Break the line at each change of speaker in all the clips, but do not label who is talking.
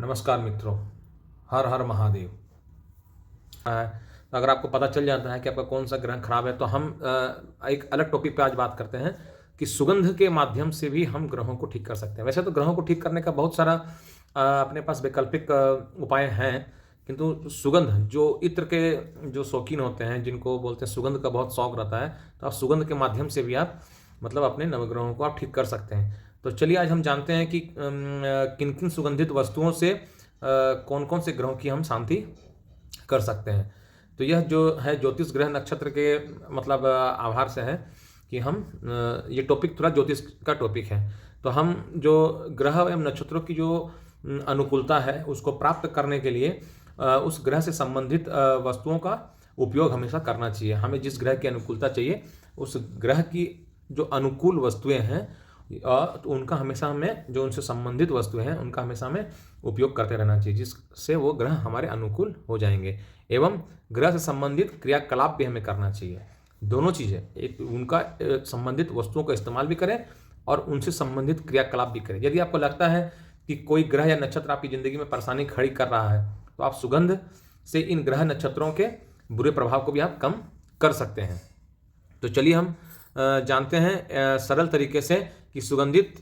नमस्कार मित्रों, हर हर महादेव। तो अगर आपको पता चल जाता है कि आपका कौन सा ग्रह खराब है तो हम एक अलग टॉपिक पे आज बात करते हैं कि सुगंध के माध्यम से भी हम ग्रहों को ठीक कर सकते हैं। वैसे तो ग्रहों को ठीक करने का बहुत सारा अपने पास वैकल्पिक उपाय हैं, किंतु सुगंध जो इत्र के जो शौकीन होते हैं, जिनको बोलते हैं सुगंध का बहुत शौक रहता है, तो आप सुगंध के माध्यम से भी आप मतलब अपने नवग्रहों को आप ठीक कर सकते हैं। तो चलिए आज हम जानते हैं कि किन किन सुगंधित वस्तुओं से कौन कौन से ग्रहों की हम शांति कर सकते हैं। तो यह जो है ज्योतिष ग्रह नक्षत्र के मतलब आधार से है कि हम ये टॉपिक थोड़ा ज्योतिष का टॉपिक है। तो हम जो ग्रह एवं नक्षत्रों की जो अनुकूलता है उसको प्राप्त करने के लिए उस ग्रह से संबंधित वस्तुओं का उपयोग हमेशा करना चाहिए। हमें जिस ग्रह की अनुकूलता चाहिए उस ग्रह की जो अनुकूल वस्तुएं हैं तो उनका हमेशा हमें जो उनसे संबंधित वस्तुएं हैं उनका हमेशा हमें उपयोग करते रहना चाहिए, जिससे वो ग्रह हमारे अनुकूल हो जाएंगे। एवं ग्रह से संबंधित क्रियाकलाप भी हमें करना चाहिए। दोनों चीज़ें, एक उनका संबंधित वस्तुओं का इस्तेमाल भी करें और उनसे संबंधित क्रियाकलाप भी करें। यदि आपको लगता है कि कोई ग्रह या नक्षत्र आपकी ज़िंदगी में परेशानी खड़ी कर रहा है तो आप सुगंध से इन ग्रह नक्षत्रों के बुरे प्रभाव को भी आप कम कर सकते हैं। तो चलिए हम जानते हैं सरल तरीके से कि सुगंधित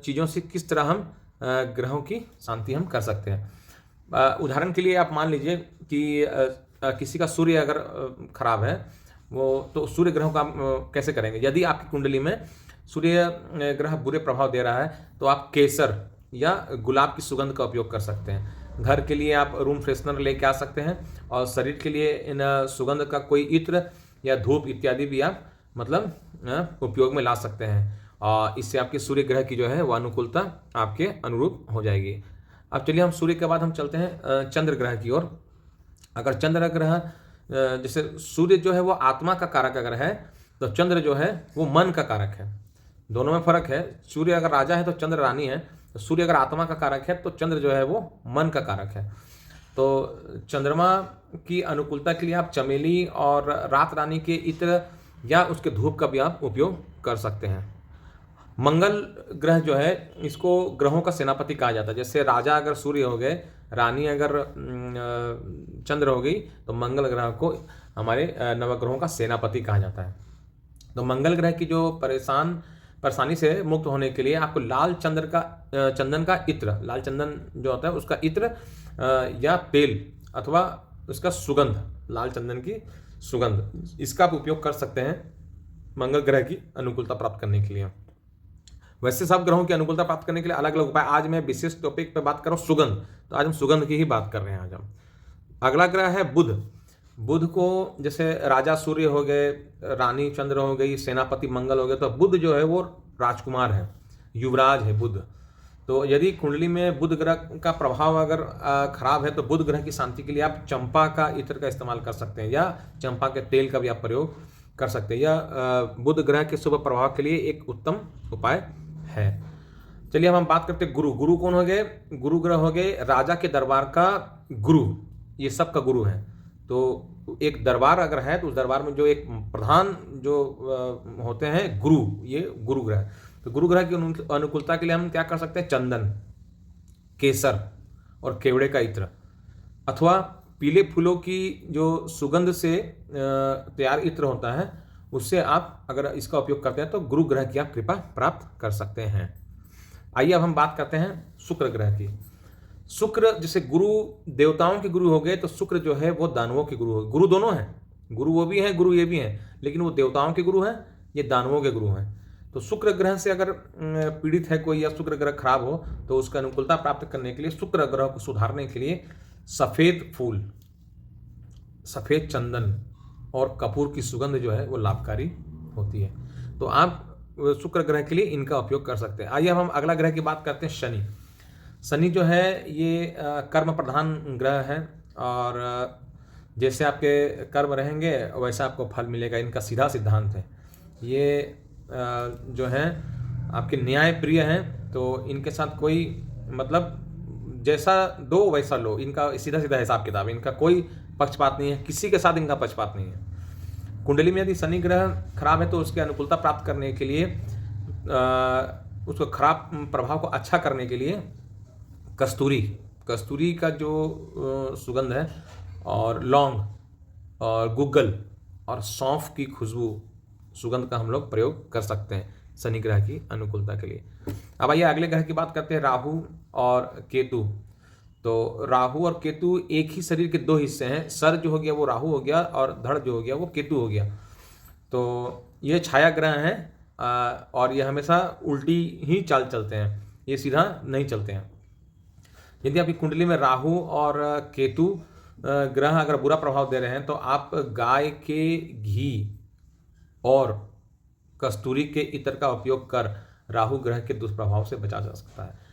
चीज़ों से किस तरह हम ग्रहों की शांति हम कर सकते हैं। उदाहरण के लिए आप मान लीजिए कि किसी का सूर्य अगर खराब है वो, तो सूर्य ग्रहों का कैसे करेंगे। यदि आपकी कुंडली में सूर्य ग्रह बुरे प्रभाव दे रहा है तो आप केसर या गुलाब की सुगंध का उपयोग कर सकते हैं। घर के लिए आप रूम फ्रेशनर लेके आ सकते हैं और शरीर के लिए इन सुगंध का कोई इत्र या धूप इत्यादि भी आप मतलब उपयोग में ला सकते हैं और इससे आपके सूर्य ग्रह की जो है वो अनुकूलता आपके अनुरूप हो जाएगी। अब चलिए हम सूर्य के बाद हम चलते हैं चंद्र ग्रह की ओर। अगर चंद्र ग्रह जैसे सूर्य जो है वो आत्मा का कारक अगर है तो चंद्र जो है वो मन का कारक है। दोनों में फर्क है। सूर्य अगर राजा है तो चंद्र रानी है। तो सूर्य अगर आत्मा का कारक है तो चंद्र जो है वो मन का कारक है। तो चंद्रमा की अनुकूलता के लिए आप चमेली और रात रानी के इत्र या उसके धूप का भी आप उपयोग कर सकते हैं। मंगल ग्रह जो है इसको ग्रहों का सेनापति कहा जाता है। जैसे राजा अगर सूर्य हो गए, रानी अगर चंद्र हो गई, तो मंगल ग्रह को हमारे नवग्रहों का सेनापति कहा जाता है। तो मंगल ग्रह की जो परेशानी से मुक्त होने के लिए आपको लाल चंदन का इत्र, लाल चंदन जो होता है उसका इत्र या तेल अथवा उसका सुगंध, लाल चंदन की सुगंध, इसका आप उपयोग कर सकते हैं मंगल ग्रह की अनुकूलता प्राप्त करने के लिए। वैसे सब ग्रहों की अनुकूलता प्राप्त करने के लिए अलग अलग उपाय। आज मैं विशेष टॉपिक पे बात कर रहा हूँ सुगंध, तो आज हम सुगंध की ही बात कर रहे हैं। आज हम अगला ग्रह है बुध। बुध को जैसे राजा सूर्य हो गए, रानी चंद्र हो गई, सेनापति मंगल हो गए, तो बुध जो है वो राजकुमार है, युवराज है बुध। तो यदि कुंडली में बुध ग्रह का प्रभाव अगर खराब है तो बुध ग्रह की शांति के लिए आप चंपा का इत्र का इस्तेमाल कर सकते हैं या चंपा के तेल का भी आप प्रयोग कर सकते हैं। यह बुध ग्रह के शुभ प्रभाव के लिए एक उत्तम उपाय है। चलिए हम बात करते हैं गुरु। गुरु कौन हो गए? गुरु ग्रह हो गए राजा के दरबार का गुरु, ये सब का गुरु है। तो एक दरबार अगर है तो उस दरबार में जो एक प्रधान जो होते हैं गुरु, ये गुरु ग्रह। तो गुरु ग्रह की अनुकूलता के लिए हम क्या कर सकते हैं? चंदन, केसर और केवड़े का इत्र अथवा पीले फूलों की जो सुगंध से तैयार इत्र होता है उससे आप अगर इसका उपयोग करते हैं तो गुरु ग्रह की आप कृपा प्राप्त कर सकते हैं। आइए अब हम बात करते हैं शुक्र ग्रह की। शुक्र जैसे गुरु देवताओं के गुरु हो गए तो शुक्र जो है वो दानवों के गुरु हो गए। गुरु दोनों हैं, गुरु वो भी हैं, गुरु ये भी हैं, लेकिन वो देवताओं के गुरु हैं, ये दानवों के गुरु हैं। तो शुक्र ग्रह से अगर पीड़ित है कोई या शुक्र ग्रह खराब हो तो उसका अनुकूलता प्राप्त करने के लिए, शुक्र ग्रह को सुधारने के लिए सफ़ेद फूल, सफ़ेद चंदन और कपूर की सुगंध जो है वो लाभकारी होती है। तो आप शुक्र ग्रह के लिए इनका उपयोग कर सकते हैं। आइए हम अगला ग्रह की बात करते हैं शनि। शनि जो है ये कर्म प्रधान ग्रह है और जैसे आपके कर्म रहेंगे वैसा आपको फल मिलेगा, इनका सीधा सिद्धांत है। ये जो है आपके न्याय प्रिय हैं, तो इनके साथ कोई मतलब जैसा दो वैसा लो, इनका सीधा सीधा हिसाब किताब है, इनका कोई पक्षपात नहीं है, किसी के साथ इनका पक्षपात नहीं है। कुंडली में यदि शनि ग्रह खराब है तो उसकी अनुकूलता प्राप्त करने के लिए, उसको खराब प्रभाव को अच्छा करने के लिए कस्तूरी कस्तूरी का जो सुगंध है, और लौंग और गुग्गल और सौंफ की खुशबू सुगंध का हम लोग प्रयोग कर सकते हैं शनि ग्रह की अनुकूलता के लिए। अब आइए अगले ग्रह की बात करते हैं, राहु और केतु। तो राहु और केतु एक ही शरीर के दो हिस्से हैं। सर जो हो गया वो राहु हो गया और धड़ जो हो गया वो केतु हो गया। तो ये छाया ग्रह हैं और ये हमेशा उल्टी ही चाल चलते हैं, ये सीधा नहीं चलते हैं। यदि आपकी कुंडली में राहु और केतु ग्रह अगर बुरा प्रभाव दे रहे हैं तो आप गाय के घी और कस्तूरी के इत्र का उपयोग कर राहु ग्रह के दुष्प्रभाव से बचा जा सकता है।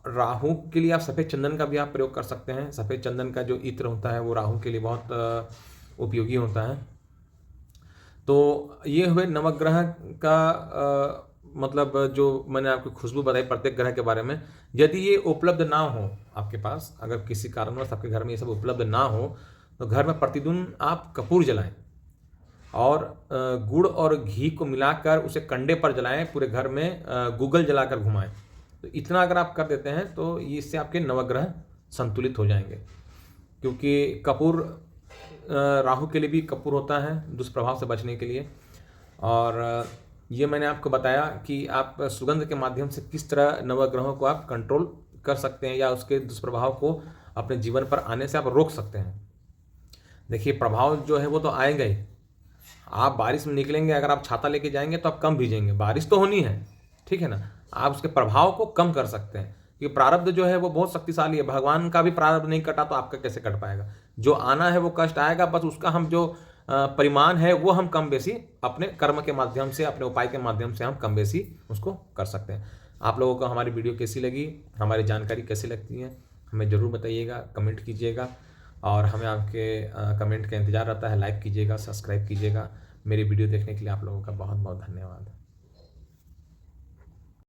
राहु के लिए आप सफ़ेद चंदन का भी आप प्रयोग कर सकते हैं। सफ़ेद चंदन का जो इत्र होता है वो राहु के लिए बहुत उपयोगी होता है। तो ये हुए नवग्रह का मतलब जो मैंने आपको खुशबू बताई प्रत्येक ग्रह के बारे में। यदि ये उपलब्ध ना हो आपके पास, अगर किसी कारणवश आपके घर में ये सब उपलब्ध ना हो, तो घर में प्रतिदिन आप कपूर जलाएं और गुड़ और घी को मिलाकर उसे कंडे पर जलाएं, पूरे घर में गूगल जलाकर घुमाएं। तो इतना अगर आप कर देते हैं तो इससे आपके नवग्रह संतुलित हो जाएंगे। क्योंकि कपूर राहु के लिए भी कपूर होता है दुष्प्रभाव से बचने के लिए। और ये मैंने आपको बताया कि आप सुगंध के माध्यम से किस तरह नवग्रहों को आप कंट्रोल कर सकते हैं या उसके दुष्प्रभाव को अपने जीवन पर आने से आप रोक सकते हैं। देखिए, प्रभाव जो है वो तो आएगा ही। आप बारिश में निकलेंगे, अगर आप छाता लेके जाएंगे तो आप कम भीजेंगे, बारिश तो होनी है, ठीक है ना। आप उसके प्रभाव को कम कर सकते हैं क्योंकि प्रारब्ध जो है वो बहुत शक्तिशाली है। भगवान का भी प्रारब्ध नहीं कटा तो आपका कैसे कट पाएगा। जो आना है वो कष्ट आएगा, बस उसका हम जो परिमाण है वो हम कम बेसी अपने कर्म के माध्यम से, अपने उपाय के माध्यम से हम कम बेसी उसको कर सकते हैं। आप लोगों को हमारी वीडियो कैसी लगी, हमारी जानकारी कैसी लगती है, हमें ज़रूर बताइएगा, कमेंट कीजिएगा। और हमें आपके कमेंट का इंतज़ार रहता है। लाइक कीजिएगा, सब्सक्राइब कीजिएगा। मेरी वीडियो देखने के लिए आप लोगों का बहुत बहुत धन्यवाद।